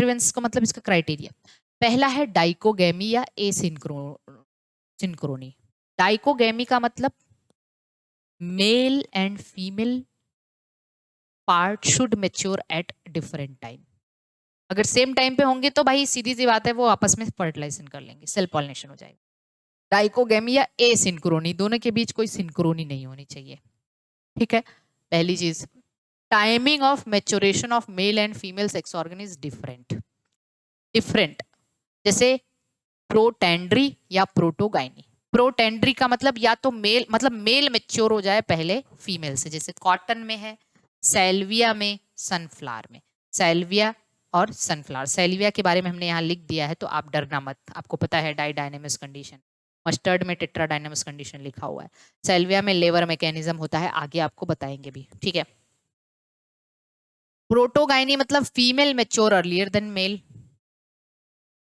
प्रिवेंस का मतलब इसका क्राइटेरिया, पहला है डाइकोगेमी या सिंक्रोनी। डाइकोगेमी का मतलब male and female part should mature at different time. अगर सेम टाइम पे होंगे तो भाई सीधी सी बात है वो आपस में फर्टिलाइजेशन कर लेंगे, सेल्फ पॉलिनेशन हो जाएगा। डाइकोगेमी या एसिंक्रोनी, दोनों के बीच कोई सिंक्रोनी नहीं होनी चाहिए। ठीक है, पहली चीज, timing of maturation of male and female sex organ is different. Different जैसे प्रोटेंड्री या प्रोटोगाइनी। प्रोटेंड्री का मतलब या तो मेल, मतलब मेल मैच्योर हो जाए पहले फीमेल से, जैसे कॉटन में है, सैल्विया में, सनफ्लावर में। सैल्विया और सनफ्लावर, सैल्विया के बारे में हमने यहाँ लिख दिया है तो आप डरना मत, आपको पता है डाइडायनेमिक्स कंडीशन। मस्टर्ड में टेट्राडायनेमिक्स कंडीशन लिखा हुआ है। सैल्विया में लेवर मैकेनिज्म होता है, आगे आपको बताएंगे भी। ठीक है, प्रोटोगाइनी मतलब female mature earlier than male,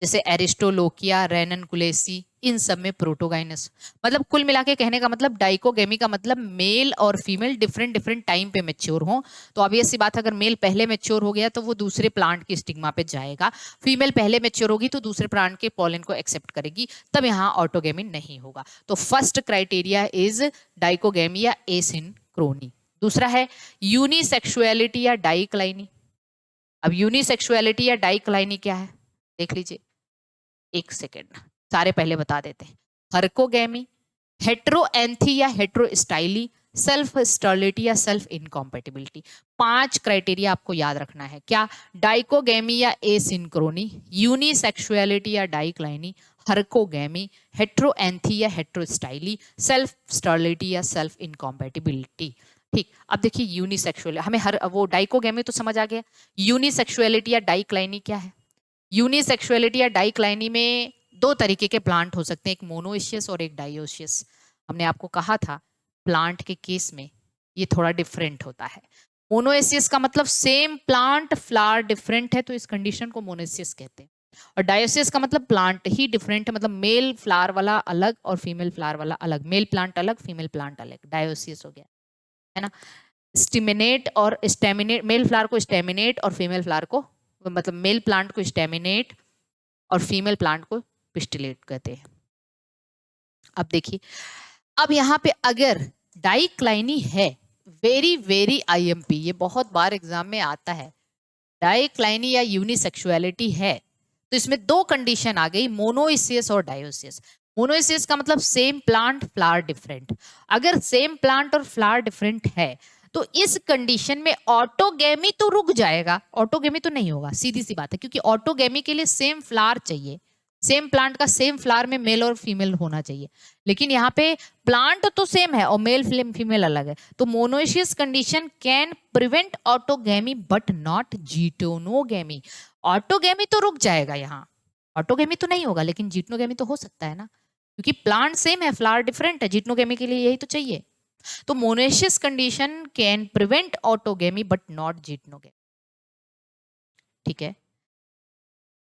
जैसे एरिस्टोलोकिया, रेननकुलेसी, इन सब में प्रोटोगाइनस। मतलब कुल मिला के कहने का मतलब डाइकोगेमी का मतलब मेल और फीमेल डिफरेंट डिफरेंट टाइम पे मैच्योर हो। तो ऑब्वियस सी बात है, अगर मेल पहले मैच्योर हो गया तो वो दूसरे प्लांट की स्टिग्मा पे जाएगा, फीमेल पहले मैच्योर होगी तो दूसरे प्लांट के पॉलन को एक्सेप्ट करेगी, तब यहाँ ऑटोगेमी नहीं होगा। तो फर्स्ट क्राइटेरिया इज डाइकोगेमी या एसिंक्रोनी। दूसरा है यूनिसेक्सुअलिटी या डाइक्लाइनी। अब यूनिसेक्सुअलिटी या डाइक्लाइनी क्या है देख लीजिए, एक सेकेंड, सारे पहले बता देते हैं। हर्कोगेमी, हेट्रोएंथी या हेट्रोस्टाइली, सेल्फ स्टर्लिटी या सेल्फ इनकॉम्पेटिबिलिटी। 5 क्राइटेरिया आपको याद रखना है। क्या? डाइकोगेमी या एसिंक्रोनी, यूनिसेक्सुअलिटी या डाइक्लाइनी, हर्कोगेमी, हेट्रोएंथी या हेट्रोस्टाइली, सेल्फ स्टर्लिटी या सेल्फ इनकॉम्पेटिबिलिटी। ठीक, अब देखिए यूनिसेक्सुअल, हमें हर वो डाइकोगेमी तो समझ आ गया, यूनिसेक्सुअलिटी या डाइक्लाइनी क्या है? यूनिसेक्सुअलिटी या डाइक्लाइनी में 2 तरीके के प्लांट हो सकते हैं, एक मोनोइशियस और एक डाइओशियस। हमने आपको कहा था प्लांट के केस में ये थोड़ा डिफरेंट होता है। मोनोइशियस का मतलब सेम प्लांट फ्लावर डिफरेंट है, तो इस कंडीशन को मोनोइशियस कहते हैं। और डायोसियस का मतलब प्लांट ही डिफरेंट है, मतलब मेल फ्लावर वाला अलग और फीमेल फ्लावर वाला अलग, मेल प्लांट अलग फीमेल प्लांट अलग, डायोसियस हो गया, है ना। स्टिमिनेट और स्टेमिनेट, मेल फ्लावर को स्टेमिनेट और फीमेल फ्लावर को, मतलब मेल प्लांट को स्टेमिनेट और फीमेल प्लांट को पिस्टिलेट कहते हैं। अब देखिए, अब यहाँ पे अगर डाइक्लाइनी है, वेरी वेरी आईएमपी, ये बहुत बार एग्जाम में आता है, डाइक्लाइनी या यूनिसेक्सुअलिटी है तो इसमें 2 कंडीशन आ गई, मोनोइसियस और डायोसियस। मोनोइसियस का मतलब सेम प्लांट फ्लावर डिफरेंट। अगर सेम प्लांट और फ्लावर डिफरेंट है तो इस कंडीशन में ऑटोगेमी तो रुक जाएगा, ऑटोगेमी तो नहीं होगा, सीधी सी बात है, क्योंकि ऑटोगेमी के लिए सेम फ्लावर चाहिए, सेम प्लांट का सेम फ्लावर में मेल और फीमेल होना चाहिए। लेकिन यहाँ पे प्लांट तो सेम है और मेल फीमेल अलग है, तो monoecious condition can prevent autogamy but not geitonogamy. Autogamy तो रुक जाएगा, यहाँ ऑटोगेमी तो नहीं होगा, लेकिन जीटनोगेमी तो हो सकता है ना, क्योंकि प्लांट सेम है फ्लावर डिफरेंट है, जीटनोगेमी के लिए यही तो चाहिए। तो monoecious condition can prevent autogamy but not geitonogamy. ठीक है,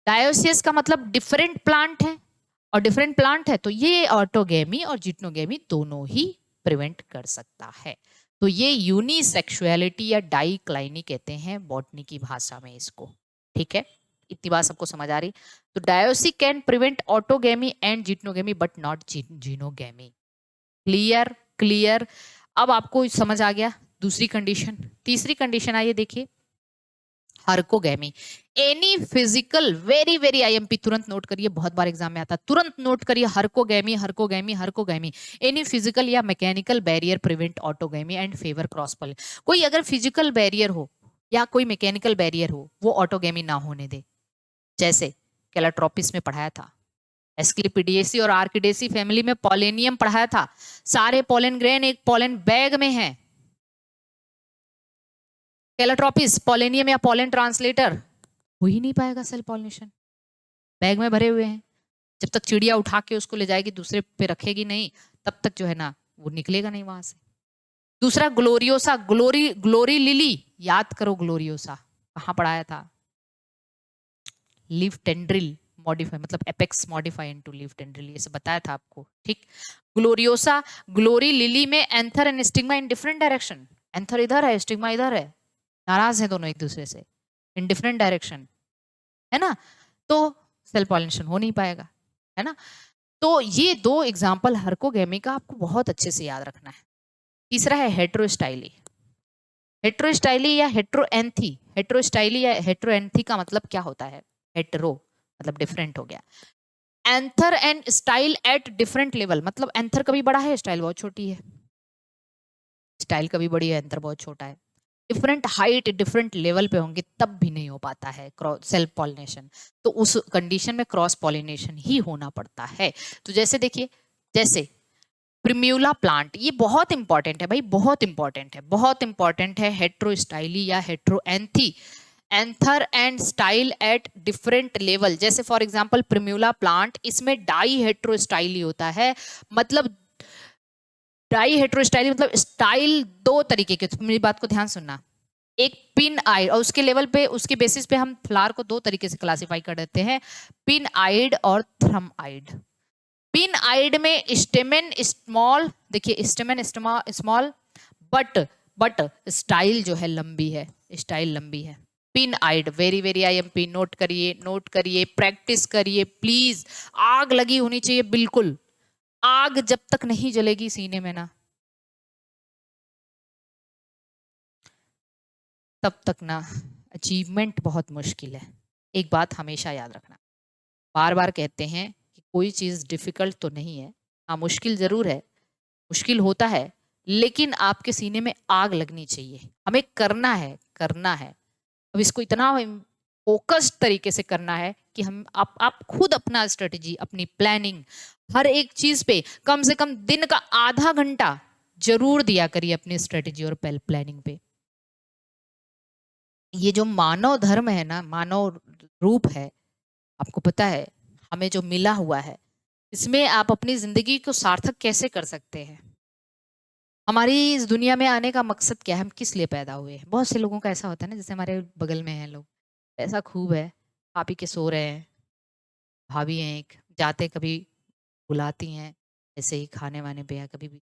डायोसियस का मतलब डिफरेंट प्लांट है, और डिफरेंट प्लांट है तो ये ऑटोगेमी और जिटनोगेमी दोनों ही प्रिवेंट कर सकता है। तो ये यूनिसेक्सुअलिटी या डाइक्लाइनी कहते हैं बॉटनी की भाषा में इसको। ठीक है, इतनी बात सबको समझ आ रही? तो dioecy can prevent autogamy and geitonogamy but not xenogamy. Clear? Clear. अब आपको समझ आ गया दूसरी कंडीशन। तीसरी कंडीशन आइए देखिए, herkogamy. Any physical, very very IMP, तुरंत नोट करिए, बहुत बार एग्जाम में आता है, तुरंत नोट करिए, herkogamy herkogamy herkogamy. Any physical या mechanical barrier prevent autogamy and favour cross pollen. कोई अगर फिजिकल बैरियर हो या कोई मैकेनिकल बैरियर हो वो ऑटोगेमी ना होने दे। जैसे कैलाट्रोपिस में पढ़ाया था, एस्क्लिपिडिएसी और आर्किडेसी फैमिली में पॉलेनियम पढ़ाया था, सारे पॉलन ग्रेन एक पॉलन बैग में है। कैलाट्रोपिस, पॉलेनियम या पॉलन ट्रांसलेटर हो ही नहीं पाएगा, सेल पॉलिनेशन बैग में भरे हुए हैं, जब तक चिड़िया उठा के उसको ले जाएगी दूसरे पे रखेगी नहीं तब तक जो है ना वो निकलेगा नहीं वहां से। दूसरा ग्लोरियोसा, ग्लोरी लिली, याद करो ग्लोरियोसा कहाँ पढ़ाया था, लीफ टेंड्रिल मॉडिफाई, मतलब apex modify into leaf tendril, ये सब बताया था आपको। ठीक, ग्लोरियोसा, ग्लोरी लिली में anther and stigma in different direction, anther इधर है स्टिग्मा इधर है, नाराज है दोनों एक दूसरे से, इन डिफरेंट डायरेक्शन, है ना, तो सेल पॉलिनेशन हो नहीं पाएगा, है ना। तो ये दो एग्जाम्पल हर्कोगेमी का आपको बहुत अच्छे से याद रखना है। तीसरा है हेट्रोस्टाइली। हेट्रोस्टाइली या हेट्रोएंथी, हेट्रोस्टाइली या हेट्रोएंथी का मतलब क्या होता है? हेट्रो मतलब डिफरेंट हो गया, anther and style at different level, मतलब एंथर कभी बड़ा है, स्टाइल बहुत छोटी है, स्टाइल कभी बड़ी है, एंथर बहुत छोटा है, डिफरेंट हाइट डिफरेंट लेवल पे होंगे तब भी नहीं हो पाता है सेल्फ पॉलिनेशन। तो उस कंडीशन में क्रॉस पॉलिनेशन ही होना पड़ता है। तो जैसे देखिए, जैसे प्रिम्यूला प्लांट, ये बहुत इंपॉर्टेंट है भाई, बहुत इंपॉर्टेंट है, बहुत इंपॉर्टेंट है। Heterostyly or heteranthy, anther and style at different level. जैसे फॉर एग्जांपल प्रिम्यूला प्लांट, इसमें डाई हेट्रोस्टाइली होता है, मतलब डाई हेट्रोस्टाइली मतलब स्टाइल दो तरीके के। मेरी बात को ध्यान सुनना, एक पिन आइड, और उसके लेवल पे, उसके बेसिस पे हम फ्लावर को दो तरीके से क्लासिफाई कर देते हैं, पिन आइड और थ्रम आइड। पिन आइड में स्टेमेन स्मॉल, देखिए स्टेमेन स्मॉल, बट स्टाइल जो है लंबी है, स्टाइल लंबी है। पिन आइड, वेरी वेरी IMP, नोट करिए, नोट करिए, प्रैक्टिस करिए प्लीज। आग लगी होनी चाहिए बिल्कुल, आग जब तक नहीं जलेगी सीने में ना, तब तक ना अचीवमेंट बहुत मुश्किल है। एक बात हमेशा याद रखना, बार बार कहते हैं कि कोई चीज़ डिफिकल्ट तो नहीं है, हाँ मुश्किल ज़रूर है, मुश्किल होता है, लेकिन आपके सीने में आग लगनी चाहिए। हमें करना है, करना है। अब इसको इतना फोकस्ड तरीके से करना है कि हम आप खुद अपना स्ट्रेटजी, अपनी प्लानिंग, हर एक चीज़ पे कम से कम दिन का आधा घंटा जरूर दिया करिए अपनी स्ट्रेटजी और प्लानिंग पे। ये जो मानव धर्म है ना, मानव रूप है, आपको पता है हमें जो मिला हुआ है, इसमें आप अपनी जिंदगी को सार्थक कैसे कर सकते हैं? हमारी इस दुनिया में आने का मकसद क्या है? हम किस लिए पैदा हुए हैं? बहुत से लोगों का ऐसा होता है ना, जैसे हमारे बगल में हैं लोग, ऐसा खूब है, खा पी के सो रहे हैं, भाभी हैं एक, जाते कभी बुलाती हैं ऐसे ही खाने वाने पे, या कभी भी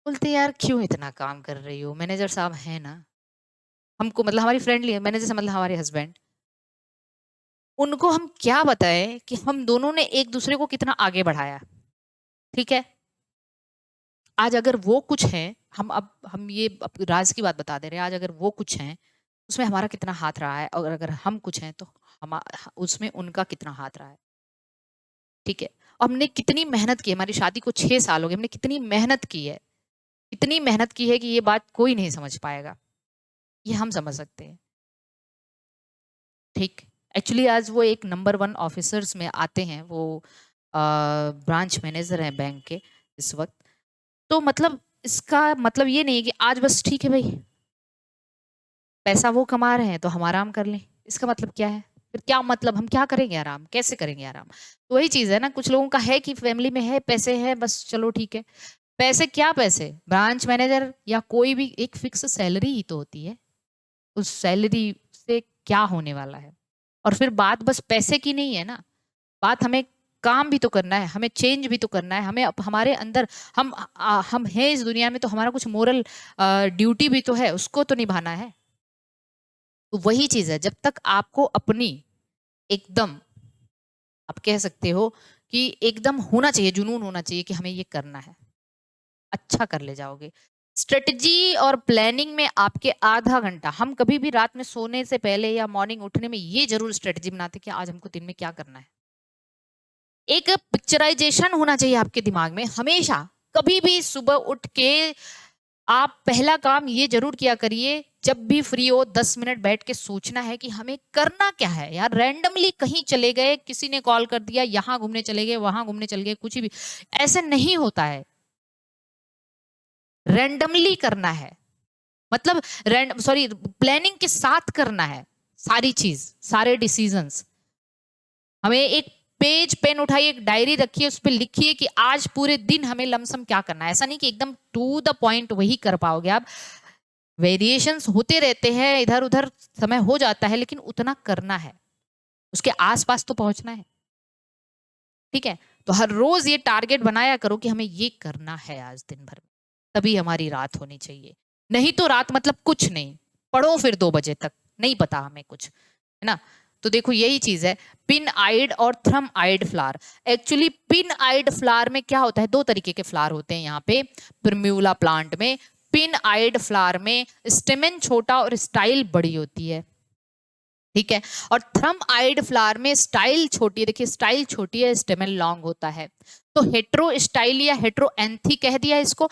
बोलते यार क्यों इतना काम कर रही हो, मैनेजर साहब है ना, हमको मतलब हमारी फ्रेंडली है मैनेजर से, मतलब हमारे हस्बैंड, उनको हम क्या बताएं कि हम दोनों ने एक दूसरे को कितना आगे बढ़ाया। ठीक है, आज अगर वो कुछ है, हम ये राज की बात बता दे रहे हैं, आज अगर वो कुछ है उसमें हमारा कितना हाथ रहा है, और अगर हम कुछ हैं तो हम उसमें उनका कितना हाथ रहा है। ठीक है, और हमने कितनी मेहनत की है, हमारी शादी को 6 साल हो गए, हमने कितनी मेहनत की है, इतनी मेहनत की है कि ये बात कोई नहीं समझ पाएगा, ये हम समझ सकते हैं। ठीक, एक्चुअली आज वो एक नंबर 1 ऑफिसर्स में आते हैं, वो ब्रांच मैनेजर हैं बैंक के इस वक्त। तो मतलब इसका मतलब ये नहीं है कि आज बस ठीक है भाई, पैसा वो कमा रहे हैं तो हम आराम कर लें, इसका मतलब क्या है? फिर क्या मतलब, हम क्या करेंगे आराम, कैसे करेंगे आराम? तो वही चीज है ना, कुछ लोगों का है कि फैमिली में है, पैसे है, बस चलो ठीक है। पैसे क्या पैसे, ब्रांच मैनेजर या कोई भी एक फिक्स सैलरी ही तो होती है, उस सैलरी से क्या होने वाला है? और फिर बात बस पैसे की नहीं है ना, बात हमें काम भी तो करना है, हमें चेंज भी तो करना है, हमें हमारे अंदर, हम हैं इस दुनिया में तो हमारा कुछ मोरल ड्यूटी भी तो है, उसको तो निभाना है। तो वही चीज है, जब तक आपको अपनी एकदम, आप कह सकते हो कि एकदम होना चाहिए, जुनून होना चाहिए कि हमें ये करना है, अच्छा कर ले जाओगे। स्ट्रेटजी और प्लानिंग में आपके आधा घंटा, हम कभी भी रात में सोने से पहले या मॉर्निंग उठने में ये जरूर स्ट्रेटजी बनाते कि आज हमको दिन में क्या करना है। एक पिक्चराइजेशन होना चाहिए आपके दिमाग में हमेशा। कभी भी सुबह उठ के आप पहला काम ये जरूर किया करिए, जब भी फ्री हो 10 मिनट बैठ के सोचना है कि हमें करना क्या है। यार रैंडमली कहीं चले गए, किसी ने कॉल कर दिया, यहाँ घूमने चले गए, वहां घूमने चले गए, कुछ भी ऐसे नहीं होता है। रैंडमली करना है, मतलब सॉरी, प्लानिंग के साथ करना है सारी चीज, सारे डिसीजंस। हमें एक पेज पेन उठाइए, एक डायरी रखिए, उस पर लिखिए कि आज पूरे दिन हमें लमसम क्या करना है। ऐसा नहीं कि एकदम टू द पॉइंट वही कर पाओगे आप, वेरिएशंस होते रहते हैं, इधर उधर समय हो जाता है, लेकिन उतना करना है, उसके आसपास तो पहुंचना है। ठीक है, तो हर रोज ये टारगेट बनाया करो कि हमें ये करना है आज दिन भर में, तभी हमारी रात होनी चाहिए। नहीं तो रात मतलब कुछ नहीं, पढ़ो फिर 2 बजे तक, नहीं पता हमें कुछ, है ना। तो देखो यही चीज है, पिन आइड और थ्रम आइड फ्लावर। एक्चुअली पिन आइड फ्लावर में क्या होता है, दो तरीके के फ्लावर होते हैं यहाँ पे प्रिम्यूला प्लांट में। पिन आइड फ्लावर में स्टेमेन छोटा और स्टाइल बड़ी होती है, ठीक है। और थ्रम आइड फ्लावर में स्टाइल छोटी है, देखिए स्टाइल छोटी है, स्टेमेन लॉन्ग होता है। तो हेट्रो स्टाइल या हेट्रो एंथी कह दिया इसको।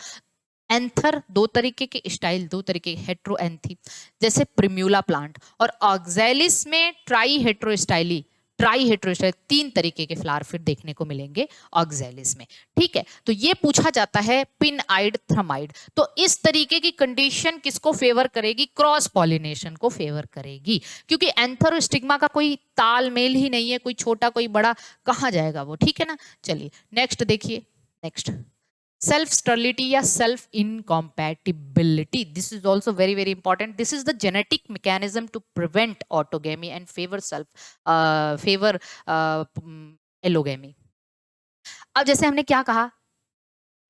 एंथर दो तरीके के, स्टाइल दो तरीके, हेट्रो एंथी, जैसे प्रिम्यूला प्लांट। और ऑक्सैलिस में ट्राई हेट्रो स्टाइली, ट्राई हेट्रोस्टाइल, तीन तरीके के फ्लावर फिर देखने को मिलेंगे ऑक्सैलिस में, ठीक है। तो ये पूछा जाता है पिन आइड थ्रमाइड। तो इस तरीके की कंडीशन किसको फेवर करेगी, क्रॉस पॉलिनेशन को फेवर करेगी, क्योंकि एंथर और स्टिग्मा का कोई तालमेल ही नहीं है, कोई छोटा कोई बड़ा कहाँ जाएगा वो, ठीक है ना। चलिए नेक्स्ट देखिए, नेक्स्ट सेल्फ स्टर्लिटी या self incompatibility, this is also very very important. This is the genetic mechanism to prevent autogamy and favour allogamy. अब जैसे हमने क्या कहा,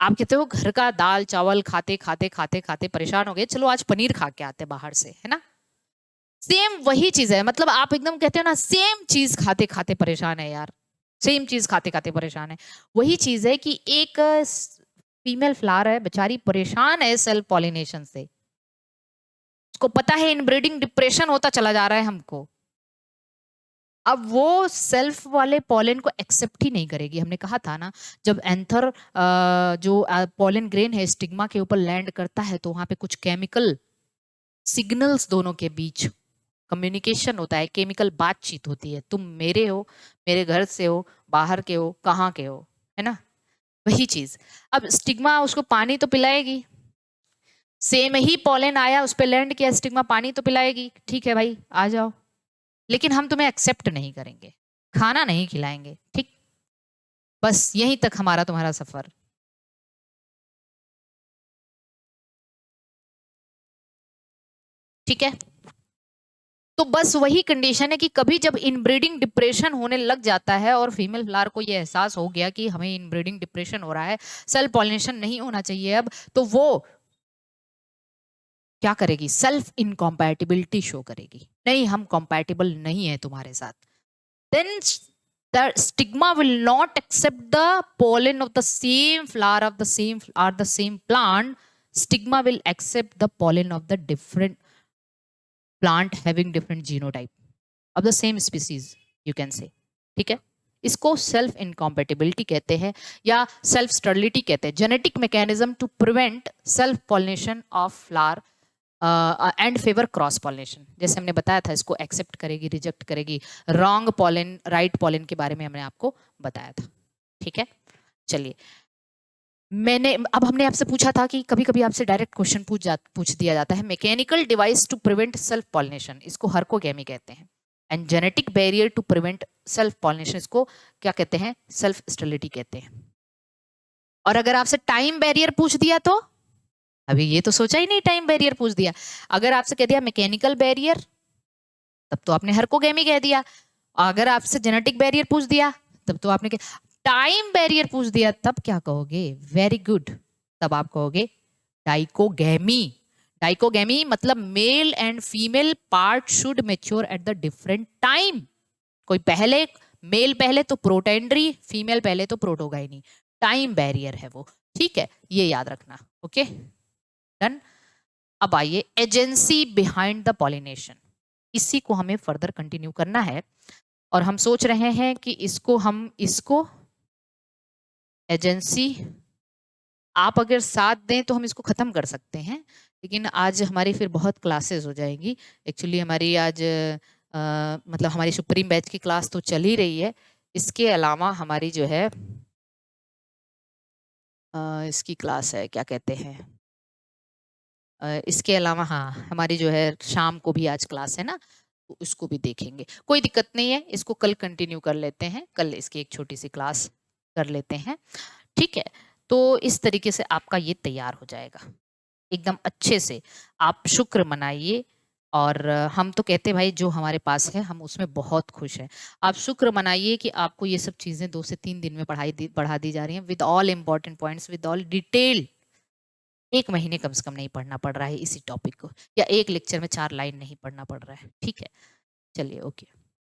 आप कहते हो घर का दाल चावल खाते खाते खाते खाते परेशान हो गए, चलो आज पनीर खा के आते बाहर से, है ना। सेम वही चीज है, मतलब आप एकदम कहते हो ना सेम चीज खाते खाते परेशान है यार, सेम चीज खाते खाते परेशान है। वही चीज है कि एक फीमेल फ्लावर है, बेचारी परेशान है सेल्फ पॉलिनेशन से, उसको पता है इनब्रीडिंग डिप्रेशन होता चला जा रहा है हमको। अब वो सेल्फ वाले पॉलन को एक्सेप्ट ही नहीं करेगी। हमने कहा था ना, जब एंथर जो पॉलन ग्रेन है स्टिग्मा के ऊपर लैंड करता है तो वहां पे कुछ केमिकल सिग्नल्स दोनों के बीच कम्युनिकेशन होता है, केमिकल बातचीत होती है, तुम मेरे हो, मेरे घर से हो, बाहर के हो, कहाँ के हो, है ना, वही चीज। अब स्टिग्मा उसको पानी तो पिलाएगी, सेम ही पॉलन आया उस पर लैंड किया, स्टिग्मा पानी तो पिलाएगी, ठीक है भाई आ जाओ, लेकिन हम तुम्हें एक्सेप्ट नहीं करेंगे, खाना नहीं खिलाएंगे, ठीक। बस यहीं तक हमारा तुम्हारा सफर, ठीक है। तो बस वही कंडीशन है कि कभी जब इनब्रीडिंग डिप्रेशन होने लग जाता है और फीमेल फ्लावर को ये एहसास हो गया कि हमें इनब्रीडिंग डिप्रेशन हो रहा है, सेल्फ पॉलिनेशन नहीं होना चाहिए अब, तो वो क्या करेगी, सेल्फ इनकॉम्पैटिबिलिटी शो करेगी, नहीं हम कॉम्पैटिबल नहीं है तुम्हारे साथ। Then the stigma will not accept the pollen of the same flower of the same or the same plant. Stigma will accept the pollen of the different plant having different genotype of the same species, you can say, ठीक है। इसको self incompatibility कहते हैं या self sterility कहते हैं, genetic mechanism to prevent self pollination of flower and favour cross pollination. जैसे हमने बताया था, इसको एक्सेप्ट करेगी, रिजेक्ट करेगी, रॉन्ग पॉलन राइट पॉलन के बारे में हमने आपको बताया था, ठीक है। चलिए अब हमने आपसे पूछा था कि कभी कभी आपसे डायरेक्ट क्वेश्चन पूछ दिया जाता है, mechanical device to prevent self pollination, इसको हर्कोगेमी कहते हैं, and genetic barrier to prevent self pollination, इसको क्या कहते हैं, सेल्फ स्टेरिलिटी कहते हैं। और अगर आपसे टाइम बैरियर पूछ दिया तो, अभी ये तो सोचा ही नहीं, टाइम बैरियर पूछ दिया, अगर आपसे कह दिया मैकेनिकल बैरियर तब तो आपने हर्कोगेमी कह दिया, अगर आपसे जेनेटिक बैरियर पूछ दिया तब तो आपने टाइम बैरियर पूछ दिया तब क्या कहोगे, वेरी गुड, तब आप कहोगे डाइकोगेमी। डाइकोगेमी मतलब male and female part should mature at the different time, कोई पहले मेल पहले तो प्रोटेंडरी, फीमेल पहले तो प्रोटोगाइनी, टाइम बैरियर है वो, ठीक है, ये याद रखना, ओके डन। अब आइए एजेंसी बिहाइंड द पॉलिनेशन, इसी को हमें फर्दर कंटिन्यू करना है और हम सोच रहे हैं कि इसको एजेंसी आप अगर साथ दें तो हम इसको खत्म कर सकते हैं, लेकिन आज हमारी फिर बहुत क्लासेस हो जाएंगी। एक्चुअली हमारी आज मतलब हमारी सुप्रीम बैच की क्लास तो चल ही रही है, इसके अलावा हमारी जो है इसकी क्लास है, क्या कहते हैं, इसके अलावा हाँ हमारी जो है शाम को भी आज क्लास है ना, तो उसको भी देखेंगे, कोई दिक्कत नहीं है, इसको कल कंटिन्यू कर लेते हैं, कल इसकी एक छोटी सी क्लास कर लेते हैं, ठीक है। तो इस तरीके से आपका ये तैयार हो जाएगा एकदम अच्छे से, आप शुक्र मनाइए। और हम तो कहते भाई जो हमारे पास है हम उसमें बहुत खुश हैं, आप शुक्र मनाइए कि आपको ये सब चीज़ें 2 से 3 दिन में बढ़ा दी जा रही हैं, with all important points, with all detail. 1 महीने कम से कम नहीं पढ़ना पड़ रहा है इसी टॉपिक को, या एक लेक्चर में 4 लाइन नहीं पढ़ना पड़ रहा है, ठीक है। चलिए ओके।